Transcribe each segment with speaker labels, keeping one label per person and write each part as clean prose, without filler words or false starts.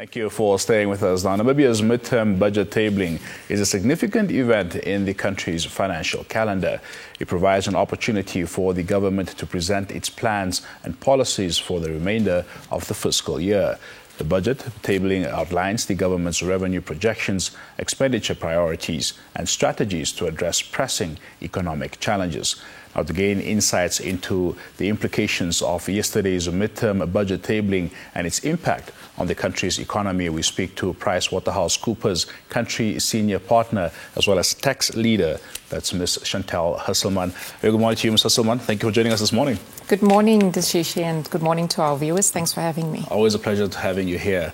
Speaker 1: Thank you for staying with us. Now, Namibia's midterm budget tabling is a significant event in the country's financial calendar. It provides an opportunity for the government to present its plans and policies for the remainder of the fiscal year. The budget tabling outlines the government's revenue projections, expenditure priorities, and strategies to address pressing economic challenges. Now, to gain insights into the implications of yesterday's midterm budget tabling and its impact on the country's economy, we speak to PricewaterhouseCoopers country senior partner as well as tax leader. That's Ms. Chantal Husselman. Good morning to you, Ms. Husselman. Thank you for joining us this morning.
Speaker 2: Good morning, Deshishi, and good morning to our viewers. Thanks for having me.
Speaker 1: Always a pleasure having you here.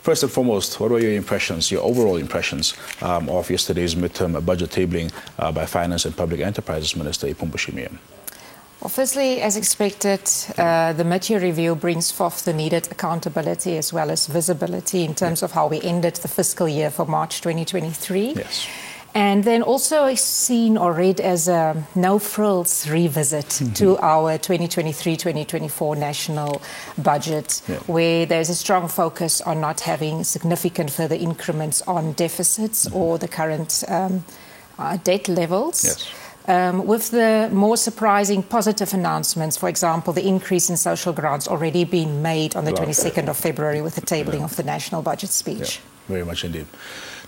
Speaker 1: First and foremost, what were your impressions, your overall impressions of yesterday's midterm budget tabling by Finance and Public Enterprises Minister Ipum Bushimiya?
Speaker 2: Well, firstly, as expected, the mid-year review brings forth the needed accountability as well as visibility in terms of how we ended the fiscal year for March 2023.
Speaker 1: Yes.
Speaker 2: And then also seen or read as a no-frills revisit to our 2023-2024 national budget, where there's a strong focus on not having significant further increments on deficits or the current debt levels.
Speaker 1: Yes.
Speaker 2: With the more surprising positive announcements, for example, the increase in social grants already being made on the 22nd of February with the tabling of the national budget speech.
Speaker 1: Very much indeed.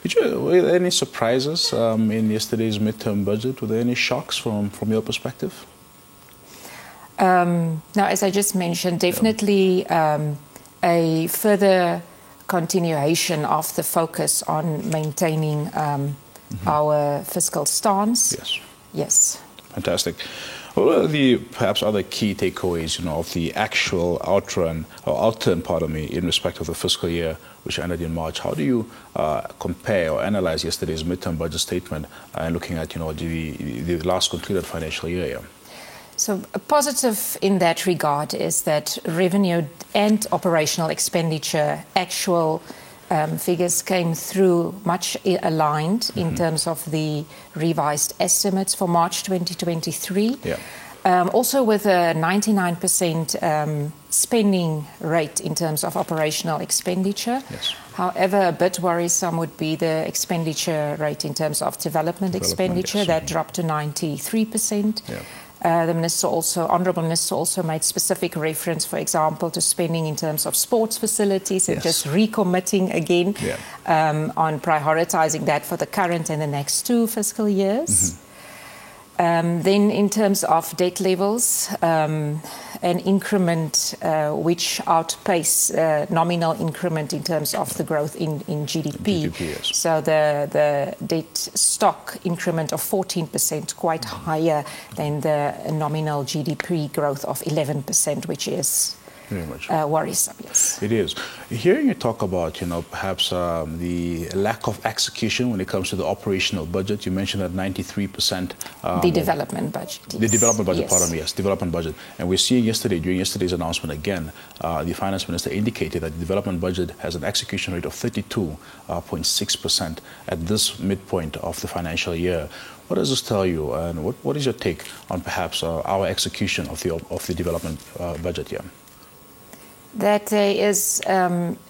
Speaker 1: Were there any surprises in yesterday's midterm budget? Were there any shocks from your perspective?
Speaker 2: Now, as I just mentioned, definitely a further continuation of the focus on maintaining our fiscal stance.
Speaker 1: Yes.
Speaker 2: Yes.
Speaker 1: Fantastic. What are the perhaps other key takeaways, of the actual outturn, in respect of the fiscal year which ended in March? How do you compare or analyze yesterday's midterm budget statement and looking at, the last concluded financial year? Yeah?
Speaker 2: So a positive in that regard is that revenue and operational expenditure actual figures came through much aligned in terms of the revised estimates for March 2023.
Speaker 1: Yeah.
Speaker 2: Also with a 99% spending rate in terms of operational expenditure.
Speaker 1: Yes.
Speaker 2: However, a bit worrisome would be the expenditure rate in terms of development expenditure.
Speaker 1: Yes.
Speaker 2: That dropped to 93%.
Speaker 1: Yeah.
Speaker 2: The Honourable Minister also made specific reference, for example, to spending in terms of sports facilities and just recommitting again on prioritising that for the current and the next 2 fiscal years. Then in terms of debt levels, an increment which outpace nominal increment in terms of the growth in GDP.
Speaker 1: Yes.
Speaker 2: So the debt stock increment of 14%, quite higher than the nominal GDP growth of 11%, which is very much worrisome. Yes,
Speaker 1: it is. Hearing you talk about, perhaps the lack of execution when it comes to the operational budget, you mentioned that 93%.
Speaker 2: The development budget. Yes.
Speaker 1: The development budget, pardon me, yes, development budget. And we're seeing during yesterday's announcement again, the Finance Minister indicated that the development budget has an execution rate of 32.6% at this midpoint of the financial year. What does this tell you, and what is your take on perhaps our execution of the development budget here?
Speaker 2: That there is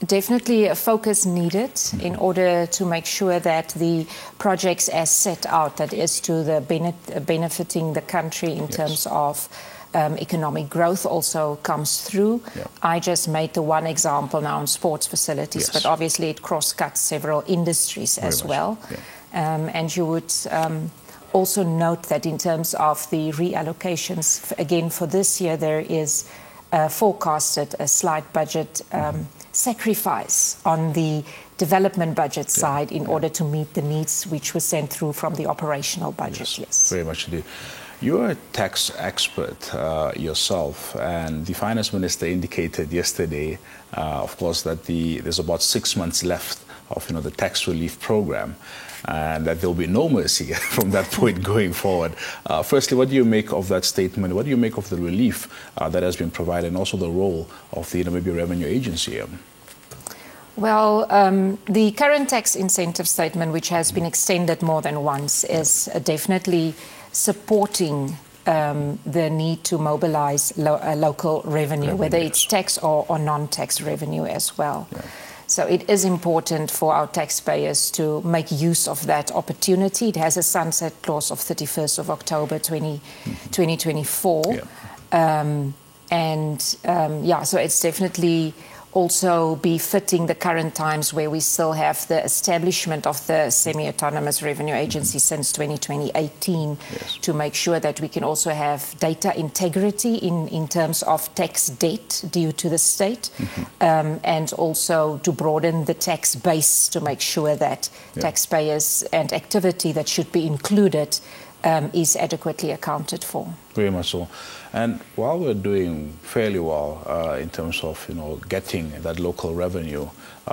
Speaker 2: definitely a focus needed in order to make sure that the projects as set out, that is to the benefiting the country in terms of economic growth, also comes through. I just made the one example now on sports facilities, but obviously it cross-cuts several industries as well. And you would also note that in terms of the reallocations, again for this year, there is forecasted a slight budget sacrifice on the development budget side in order to meet the needs which were sent through from the operational budget. Yes.
Speaker 1: Very much indeed. You're a tax expert yourself, and the Finance Minister indicated yesterday, of course, that there's about 6 months left of the tax relief program, and that there'll be no mercy from that point going forward. Firstly, what do you make of that statement? What do you make of the relief that has been provided, and also the role of the Namibia Revenue Agency?
Speaker 2: Well, the current tax incentive statement, which has been extended more than once, is definitely supporting the need to mobilize local revenue, whether it's tax or non-tax revenue as well. So it is important for our taxpayers to make use of that opportunity. It has a sunset clause of 31st of October 2024. Yeah. So it's definitely also befitting the current times where we still have the establishment of the semi-autonomous revenue agency since 2018 to make sure that we can also have data integrity in terms of tax debt due to the state, and also to broaden the tax base to make sure that taxpayers and activity that should be included is adequately accounted for.
Speaker 1: Very much so. And while we're doing fairly well in terms of, getting that local revenue,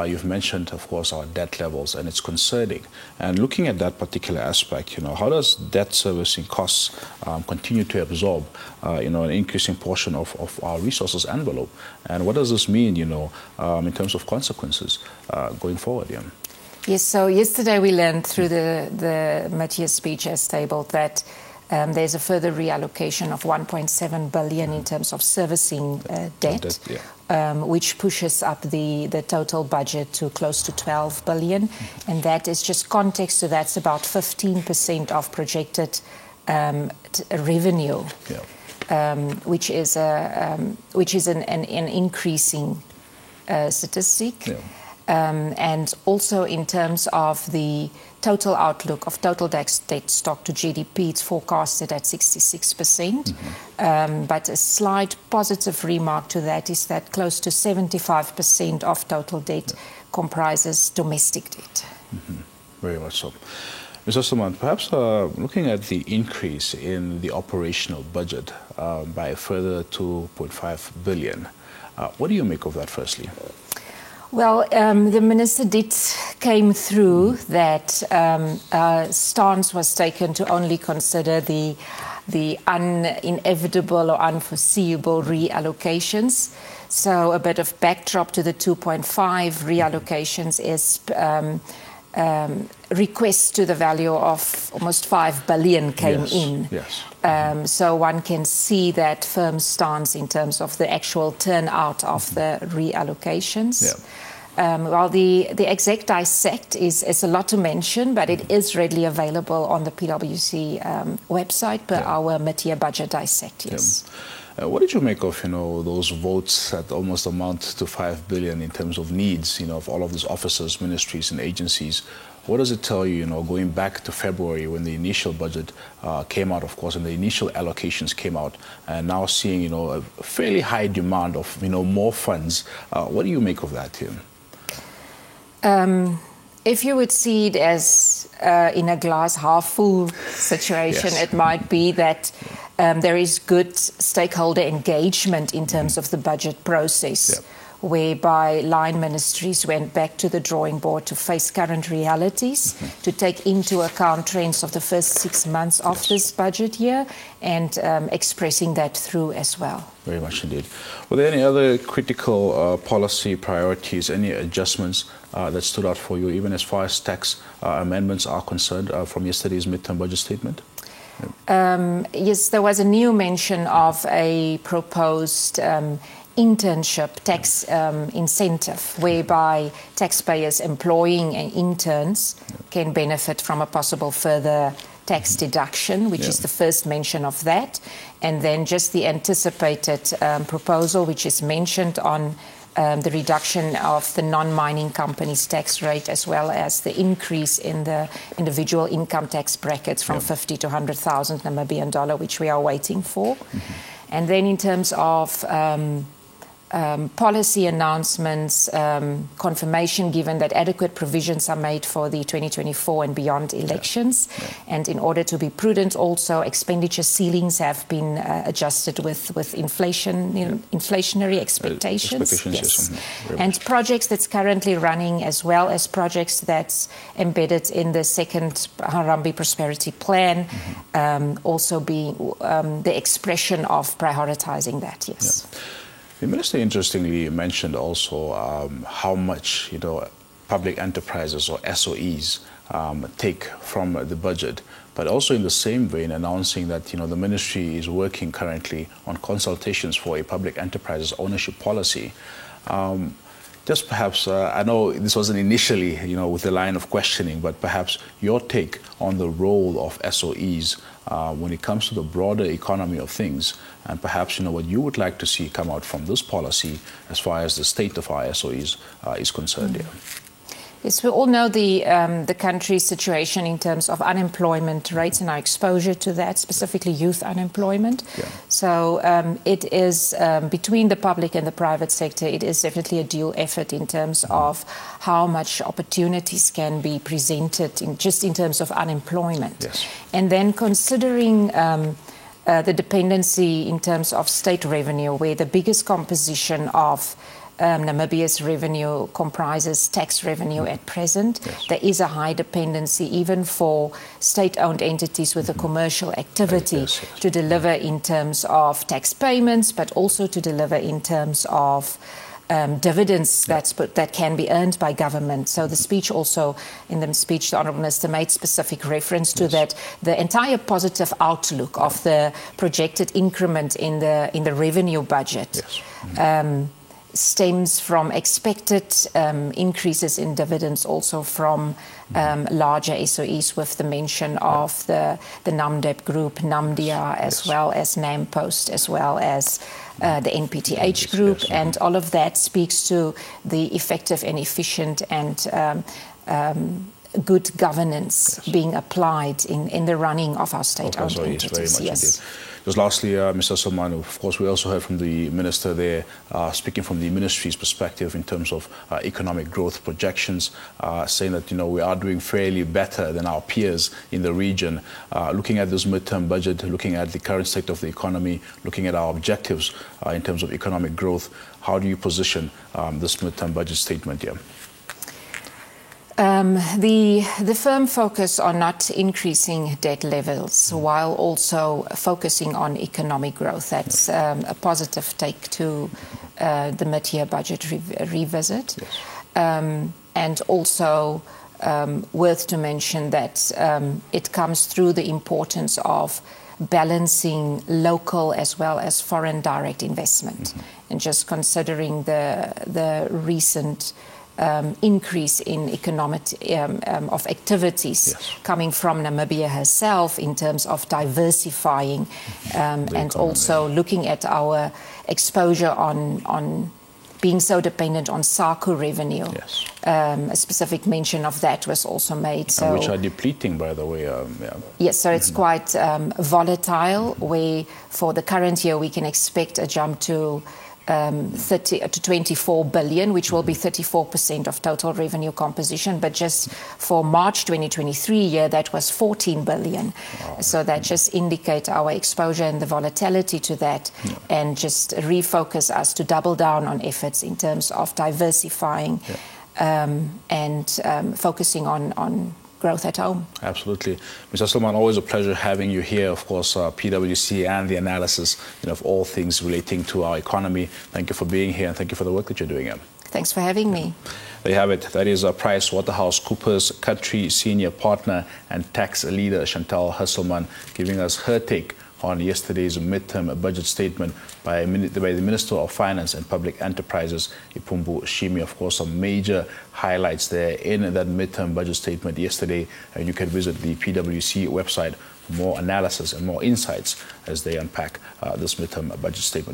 Speaker 1: you've mentioned, of course, our debt levels, and it's concerning. And looking at that particular aspect, how does debt servicing costs continue to absorb, an increasing portion of our resources envelope? And what does this mean, in terms of consequences going forward?
Speaker 2: Yes, so yesterday we learned through the mid-year speech as tabled that there's a further reallocation of 1.7 billion in terms of servicing debt, which pushes up the total budget to close to 12 billion. And that is just context, so that's about 15% of projected revenue, which is an increasing statistic. And also in terms of the total outlook of total debt stock to GDP, it's forecasted at 66%. But a slight positive remark to that is that close to 75% of total debt comprises domestic debt.
Speaker 1: Very much so. Ms. Osterman, perhaps looking at the increase in the operational budget by a further 2.5 billion, what do you make of that, firstly?
Speaker 2: Well, the minister came through that stance was taken to only consider the inevitable or unforeseeable reallocations. So a bit of backdrop to the 2.5 reallocations is requests to the value of almost 5 billion came in. So one can see that firm stance in terms of the actual turnout of the reallocations. While the exact dissect is a lot to mention, but it is readily available on the PwC website per our mid-year budget dissect,
Speaker 1: What did you make of, those votes that almost amount to 5 billion in terms of needs, of all of these officers, ministries and agencies? What does it tell you, going back to February when the initial budget came out, of course, and the initial allocations came out, and now seeing, a fairly high demand of, more funds? What do you make of that, Tim?
Speaker 2: If you would see it as in a glass half full situation, it might be that there is good stakeholder engagement in terms of the budget process, whereby line ministries went back to the drawing board to face current realities, to take into account trends of the first 6 months of this budget year, and expressing that through as well.
Speaker 1: Very much indeed. Were there any other critical policy priorities, any adjustments that stood out for you, even as far as tax amendments are concerned, from yesterday's midterm budget statement?
Speaker 2: Yes, there was a new mention of a proposed internship tax incentive, whereby taxpayers employing interns can benefit from a possible further tax deduction, which is the first mention of that. And then just the anticipated proposal, which is mentioned on the reduction of the non-mining companies' tax rate, as well as the increase in the individual income tax brackets from 50 to 100,000 Namibian dollar, which we are waiting for. And then in terms of policy announcements, confirmation given that adequate provisions are made for the 2024 and beyond elections. And in order to be prudent, also expenditure ceilings have been adjusted with inflation, inflationary expectations. And projects that's currently running, as well as projects that's embedded in the second Harambee Prosperity Plan, also being the expression of prioritizing that,
Speaker 1: The Minister interestingly mentioned also how much, public enterprises or SOEs take from the budget, but also in the same vein announcing that, the Ministry is working currently on consultations for a public enterprises ownership policy. Just perhaps, I know this wasn't initially, with the line of questioning, but perhaps your take on the role of SOEs when it comes to the broader economy of things, and perhaps, what you would like to see come out from this policy as far as the state of our SOEs is concerned here.
Speaker 2: Yes, we all know the country's situation in terms of unemployment rates and our exposure to that, specifically youth unemployment.
Speaker 1: Yeah.
Speaker 2: So it is, between the public and the private sector, it is definitely a dual effort in terms of how much opportunities can be presented in terms of unemployment.
Speaker 1: Yes.
Speaker 2: And then considering the dependency in terms of state revenue, where the biggest composition of Namibia's revenue comprises tax revenue at present.
Speaker 1: Yes.
Speaker 2: There is a high dependency even for state-owned entities with a commercial activity to deliver in terms of tax payments, but also to deliver in terms of dividends that can be earned by government. So the speech also, in the speech, the Honourable Minister made specific reference to that. The entire positive outlook of the projected increment in the revenue budget stems from expected increases in dividends, also from larger SOEs, with the mention of the NAMDEP Group, NAMDIA, as well as NAMPOST, as well as the NPTH Group, and all of that speaks to the effective and efficient and good governance being applied in the running of our state-owned entities.
Speaker 1: Yes. Just lastly, Mr. Hesselman, of course, we also heard from the Minister there, speaking from the Ministry's perspective in terms of economic growth projections, saying that, we are doing fairly better than our peers in the region. Looking at this midterm budget, looking at the current state of the economy, looking at our objectives in terms of economic growth, how do you position this midterm budget statement here?
Speaker 2: The firm focus on not increasing debt levels while also focusing on economic growth. That's a positive take to the mid-year budget revisit. Yes. And also worth to mention that it comes through the importance of balancing local as well as foreign direct investment. And just considering the recent increase in economic of activities coming from Namibia herself in terms of diversifying and also looking at our exposure on being so dependent on SACU revenue.
Speaker 1: Yes.
Speaker 2: A specific mention of that was also made. So,
Speaker 1: which are depleting, by the way.
Speaker 2: Yes, so it's quite volatile, where for the current year we can expect a jump to 30 to 24 billion, which will be 34% of total revenue composition. But just for March 2023 year, that was 14 billion. Wow. So that just indicates our exposure and the volatility to that, and just refocus us to double down on efforts in terms of diversifying and focusing on growth at home.
Speaker 1: Absolutely. Mr. Hesselman, always a pleasure having you here. Of course, PwC and the analysis of all things relating to our economy. Thank you for being here, and thank you for the work that you're doing here.
Speaker 2: Thanks for having me.
Speaker 1: There you have it. That is PricewaterhouseCoopers country senior partner and tax leader Chantal Hesselman giving us her take on yesterday's midterm budget statement by the Minister of Finance and Public Enterprises, Ipumbu Shimi. Of course, some major highlights there in that midterm budget statement yesterday. And you can visit the PwC website for more analysis and more insights as they unpack this midterm budget statement.